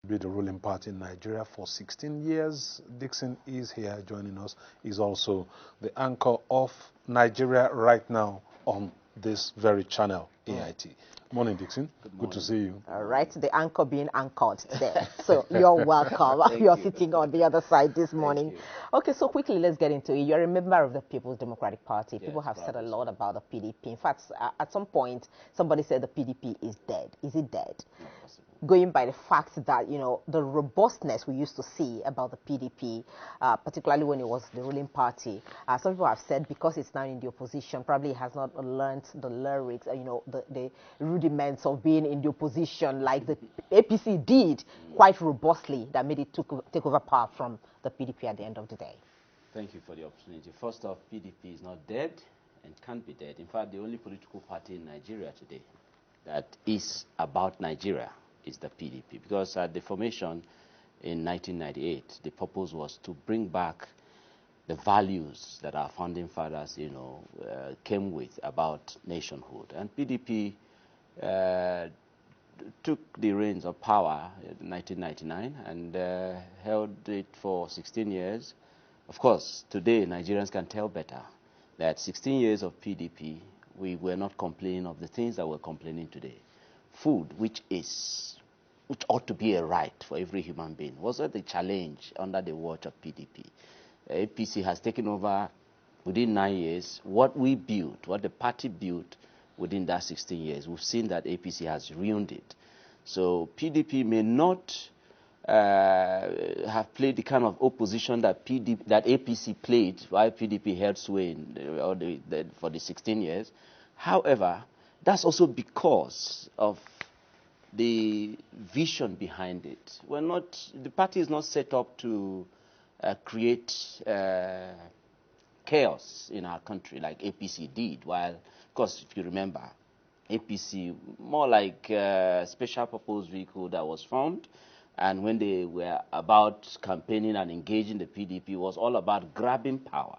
be the ruling party in Nigeria for 16 years. Dickson is here joining us. He's also the anchor of Nigeria Right Now on this very channel, AIT. Morning, Dickson. Good morning. Good to see you. All right, the anchor being anchored today. So you're welcome. You're sitting on the other side this morning. Okay, so quickly, let's get into it. You're a member of the People's Democratic Party. People have said a lot about the PDP. In fact, at some point, somebody said the PDP is dead. Is it dead? Not possible. Going by the fact that, you know, the robustness we used to see about the PDP, particularly when it was the ruling party, some people have said because it's now in the opposition, probably it has not learned the lyrics, you know, the rudiments of being in the opposition like the APC did quite robustly, that made it take over power from the PDP at the end of the day. Thank you for the opportunity. First off, PDP is not dead and can't be dead. In fact, the only political party in Nigeria today that is about Nigeria is the PDP, because at the formation in 1998, the purpose was to bring back the values that our founding fathers, you know, came with about nationhood. And PDP took the reins of power in 1999 and held it for 16 years. Of course, today Nigerians can tell better that 16 years of PDP, we were not complaining of the things that we're complaining today. Food, which ought to be a right for every human being, was the challenge under the watch of PDP. APC has taken over within 9 years. What we built, what the party built within that 16 years, we've seen that APC has ruined it. So PDP may not have played the kind of opposition that APC played while PDP held sway for the 16 years. However, that's also because of the vision behind it. The party is not set up to create chaos in our country like APC did. While, of course, if you remember, APC, more like a special purpose vehicle that was formed, and when they were about campaigning and engaging the PDP, was all about grabbing power.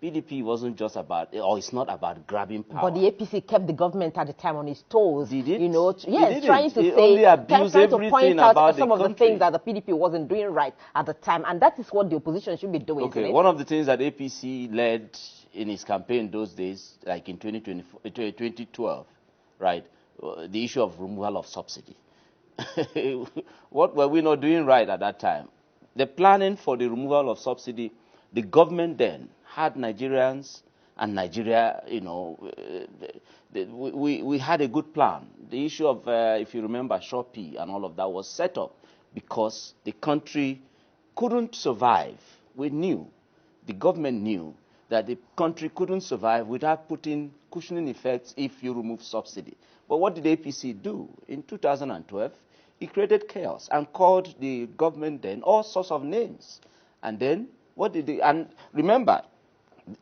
PDP wasn't just about, or it's not about grabbing power. But the APC kept the government at the time on its toes. Did it? You know, yes, trying to point out some of the things that the PDP wasn't doing right at the time, and that is what the opposition should be doing. Okay, one of the things that APC led in its campaign those days, like in 2012, right, the issue of removal of subsidy. What were we not doing right at that time? The planning for the removal of subsidy, the government then had Nigerians and Nigeria, you know, we had a good plan. The issue of, if you remember, Shopee and all of that was set up because the country couldn't survive. We knew, the government knew that the country couldn't survive without putting cushioning effects if you remove subsidy. But what did APC do? In 2012, it created chaos and called the government then all sorts of names. And then what did they, and remember,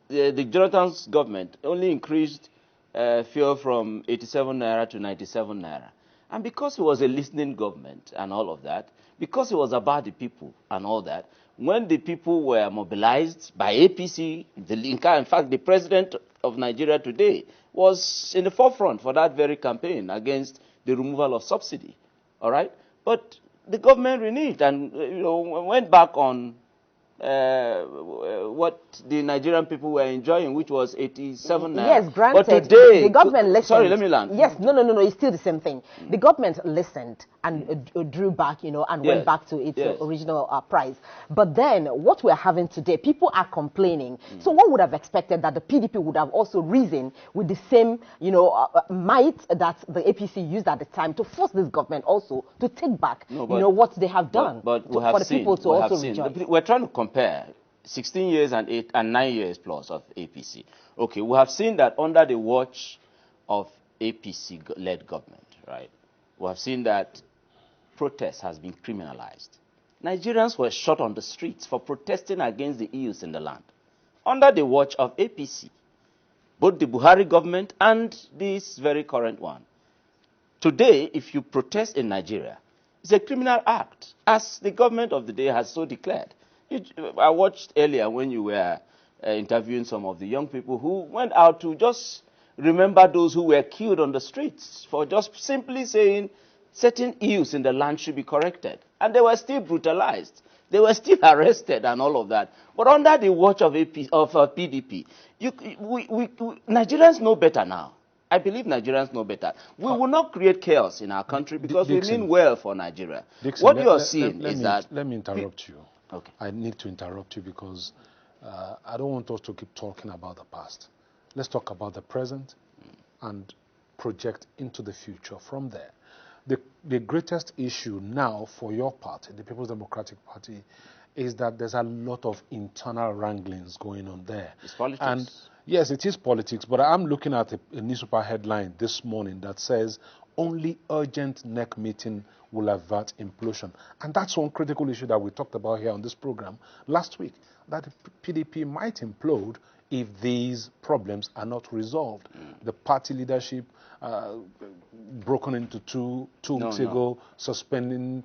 the Jonathan's government only increased fuel from 87 naira to 97 naira. And because it was a listening government and all of that, because it was about the people and all that, when the people were mobilized by APC, in fact, the president of Nigeria today was in the forefront for that very campaign against the removal of subsidy. All right? But the government reneged and went back on what the Nigerian people were enjoying, which was 87 naira. Yes, granted. But today, the government listened. Sorry, let me land. Yes, no, it's still the same thing. The government listened and drew back, and went back to its original price. But then, what we're having today, people are complaining. So one would have expected that the PDP would have also risen with the same, might that the APC used at the time to force this government also to take back, what they have done but for the people to also rejoice. We're trying to compare 16 years and 9 years plus of APC. Okay, we have seen that under the watch of APC-led government, right? We have seen that protest has been criminalized. Nigerians were shot on the streets for protesting against the ills in the land under the watch of APC, both the Buhari government and this very current one. Today, if you protest in Nigeria, it's a criminal act, as the government of the day has so declared. I watched earlier when you were interviewing some of the young people who went out to just remember those who were killed on the streets for just simply saying certain ills in the land should be corrected. and they were still brutalized. They were still arrested and all of that. But under the watch of PDP, Nigerians know better now. I believe Nigerians know better. We will not create chaos in our country because Dickson, we mean well for Nigeria. Dickson, what you are seeing is that... Let me interrupt you. Okay. I need to interrupt you because I don't want us to keep talking about the past. Let's talk about the present and project into the future from there. The greatest issue now for your party, the People's Democratic Party, is that there's a lot of internal wranglings going on there. It's politics. And yes, it is politics, but I'm looking at a newspaper headline this morning that says, only urgent NEC meeting will avert implosion. And that's one critical issue that we talked about here on this program last week, that the PDP might implode if these problems are not resolved. The party leadership broken into two weeks ago, suspending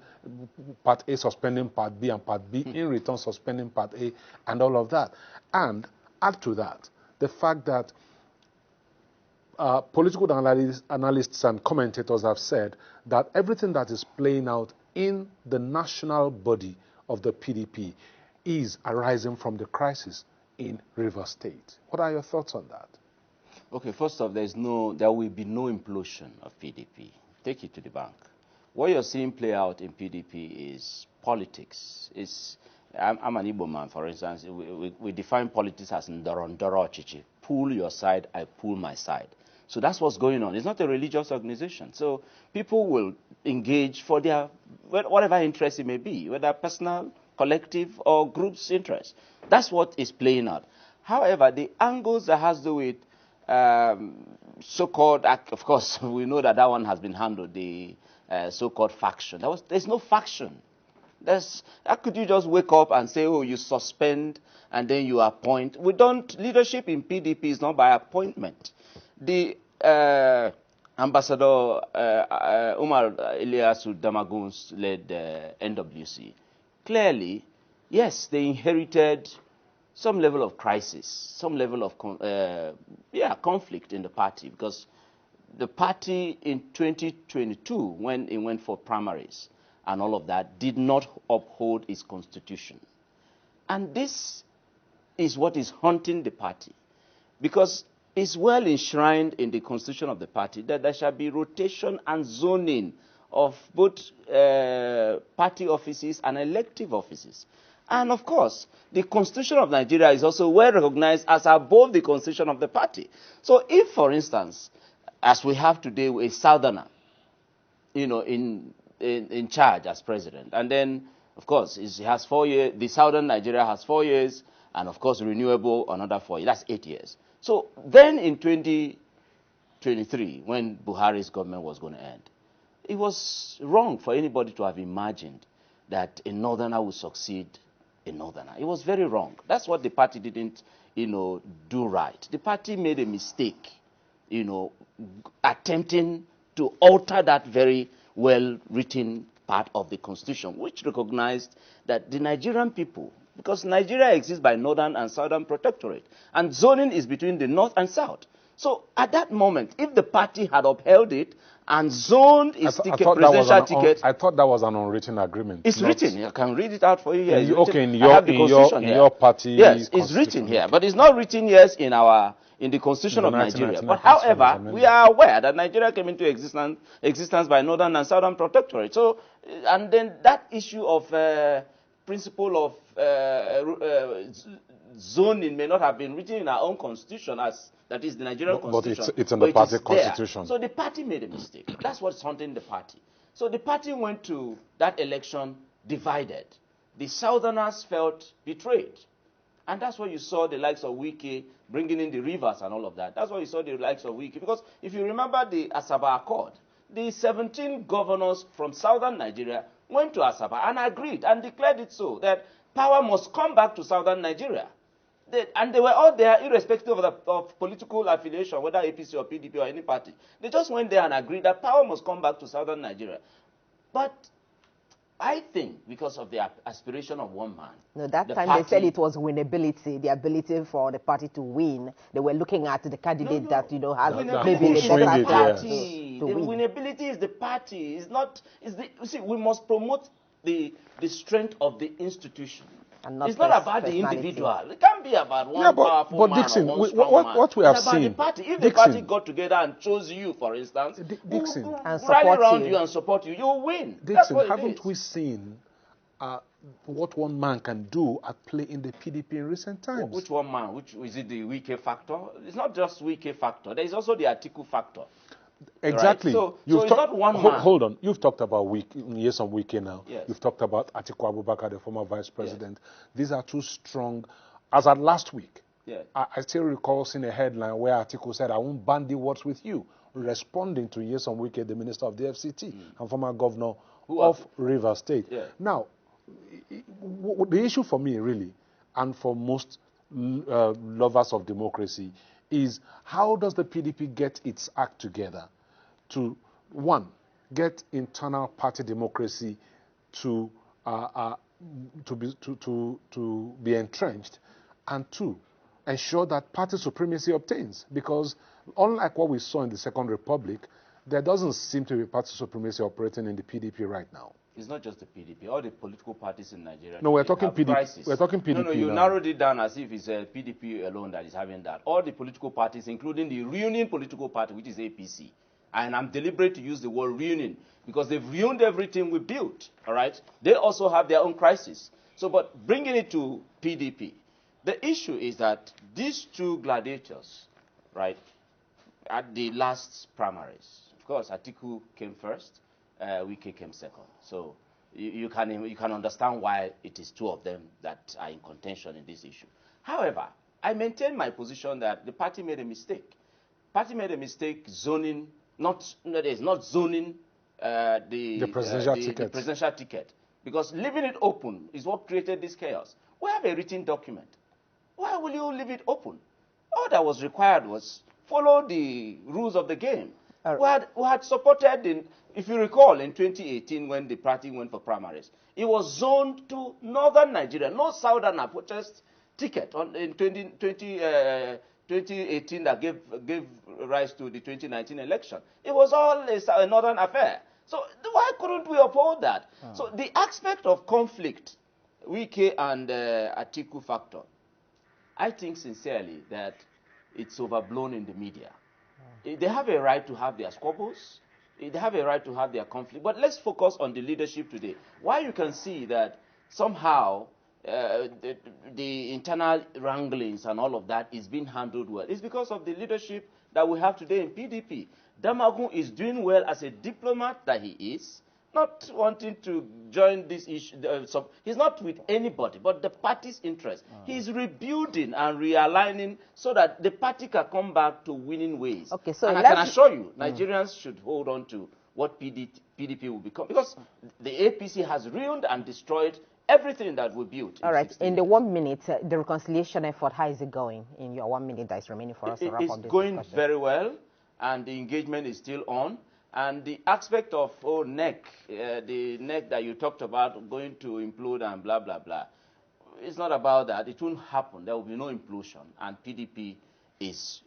Part A, suspending Part B, and Part B in return suspending Part A, and all of that. And add to that the fact that political analysts and commentators have said that everything that is playing out in the national body of the PDP is arising from the crisis in Rivers State. What are your thoughts on that? Okay, first off, there will be no implosion of PDP. Take it to the bank. What you're seeing play out in PDP is politics. I'm an Igbo man, for instance. We define politics as ndorondoro ọchịchị. Pull your side, I pull my side. So that's what's going on. It's not a religious organization. So people will engage for their whatever interest it may be, whether personal, collective, or group's interest. That's what is playing out. However, the angles that has to do with so-called, of course, we know that one has been handled, the so-called faction. There's no faction. How could you just wake up and say, oh, you suspend and then you appoint? Leadership in PDP is not by appointment. The Ambassador Umar Ilyasu Damagun's led NWC, clearly, yes, they inherited some level of crisis, some level of conflict in the party, because the party in 2022, when it went for primaries and all of that, did not uphold its constitution. And this is what is haunting the party, because it's well enshrined in the constitution of the party that there shall be rotation and zoning of both party offices and elective offices. And of course, the Constitution of Nigeria is also well recognized as above the Constitution of the party. So if, for instance, as we have today, a Southerner, in charge as president, and then, of course, he has 4 years, the Southern Nigeria has 4 years, and of course, renewable another 4 years, that's 8 years. So then in 2023, when Buhari's government was going to end, it was wrong for anybody to have imagined that a Northerner would succeed a Northerner. It was very wrong. That's what the party didn't, do right. The party made a mistake, attempting to alter that very well-written part of the Constitution, which recognized that the Nigerian people, because Nigeria exists by Northern and Southern Protectorate, and zoning is between the North and South. So at that moment, if the party had upheld it and zoned its presidential ticket... I thought that was an unwritten agreement. It's written. I can read it out for you here. In your party... Yes, it's written here. But it's not written, yes, in the Constitution of Nigeria. But however, we are aware that Nigeria came into existence by Northern and Southern Protectorate. So, and then that issue of principle of zoning may not have been written in our own constitution, as that is the Nigerian constitution. But it's in the party constitution. So the party made a mistake. That's what's haunting the party. So the party went to that election divided. The Southerners felt betrayed. And that's why you saw the likes of Wike bringing in the rivers and all of that. That's why you saw the likes of Wike. Because if you remember the Asaba Accord, the 17 governors from southern Nigeria went to Asaba and agreed and declared it so, that power must come back to southern Nigeria. And they were all there irrespective of political affiliation, whether APC or PDP or any party. They just went there and agreed that power must come back to southern Nigeria. But I think because of the aspiration of one man. No, that time they said it was winnability, the ability for the party to win. They were looking at the candidate that, has maybe the better party to win. The winnability is the party. You see, we must promote the strength of the institution. And not it's not about the individual. It can't be about one powerful man Dixon, or one strong man. what we have it's about seen, the party. If Dixon, the party got together and chose you, for instance, Dixon, and rally around support you and support you, you'll win. Dixon, haven't we seen what one man can do at play in the PDP in recent times? Which one man? Which is it? The Wike factor? It's not just Wike factor. There is also the Atiku factor. Exactly. Right? So it's not one man. Hold on. You've talked about Years on Wike now. Yes. You've talked about Atiku Abubakar, the former vice president. Yes. These are two strong. As at last week, I still recall seeing a headline where Atiku said, "I won't bandy words with you," responding to Years on Wike, the minister of the FCT and former governor of Rivers State. Yeah. Now, the issue for me, really, and for most lovers of democracy, is how does the PDP get its act together to, one, get internal party democracy to be entrenched, and two, ensure that party supremacy obtains? Because unlike what we saw in the Second Republic, there doesn't seem to be party supremacy operating in the PDP right now. It's not just the PDP. All the political parties in Nigeria. No, we're talking PDP. Crisis. We're talking PDP. No, you now. narrowed it down as if it's PDP alone that is having that. All the political parties, including the reunion political party, which is APC. And I'm deliberate to use the word reunion because they've ruined everything we built. All right. They also have their own crisis. So, but bringing it to PDP, the issue is that these two gladiators, right, at the last primaries, of course, Atiku came first. Wike came second. So you can understand why it is two of them that are in contention in this issue. However, I maintain my position that the party made a mistake. Party made a mistake zoning, not zoning the presidential ticket, because leaving it open is what created this chaos. We have a written document. Why will you leave it open? All that was required was follow the rules of the game. We had supported, if you recall, in 2018 when the party went for primaries, it was zoned to northern Nigeria. No southerner purchased ticket in 2018 that gave rise to the 2019 election. It was all a northern affair. So why couldn't we uphold that? So the aspect of conflict, Wike and Atiku factor, I think sincerely that it's overblown in the media. They have a right to have their squabbles. They have a right to have their conflict. But let's focus on the leadership today. Why you can see that somehow the internal wranglings and all of that is being handled well. It's because of the leadership that we have today in PDP. Damagun is doing well as a diplomat that he is, not wanting to join this issue. He's not with anybody, but the party's interest. He's rebuilding and realigning so that the party can come back to winning ways. Okay, so and I can assure you, Nigerians should hold on to what PDP will become, because the APC has ruined and destroyed everything that we built. All right, in the 1 minute, the reconciliation effort, how is it going in your 1 minute that is remaining for us to wrap up this discussion? It's going very well, and the engagement is still on. And the aspect of NEC, the NEC that you talked about going to implode and blah, blah, blah, it's not about that. It won't happen. There will be no implosion. And PDP is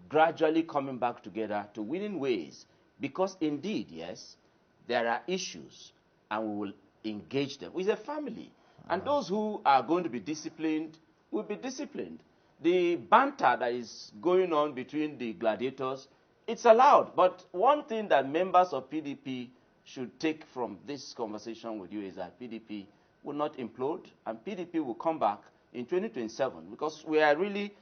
gradually coming back together to winning ways. Because indeed, yes, there are issues, and we will engage them. It's a family. And those who are going to be disciplined will be disciplined. The banter that is going on between the gladiators, it's allowed, but one thing that members of PDP should take from this conversation with you is that PDP will not implode, and PDP will come back in 2027, because we are really,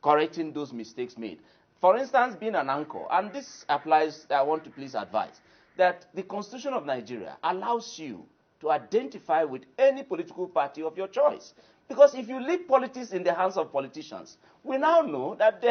correcting those mistakes made. For instance, being an anchor, and this applies, I want to please advise, that the Constitution of Nigeria allows you to identify with any political party of your choice. Because if you leave politics in the hands of politicians, we now know that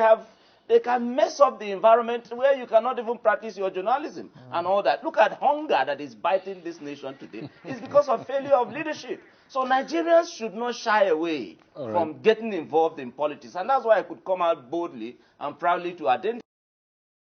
they can mess up the environment where you cannot even practice your journalism and all that. Look at hunger that is biting this nation today. It's because of failure of leadership. So Nigerians should not shy away from getting involved in politics. And that's why I could come out boldly and proudly to identify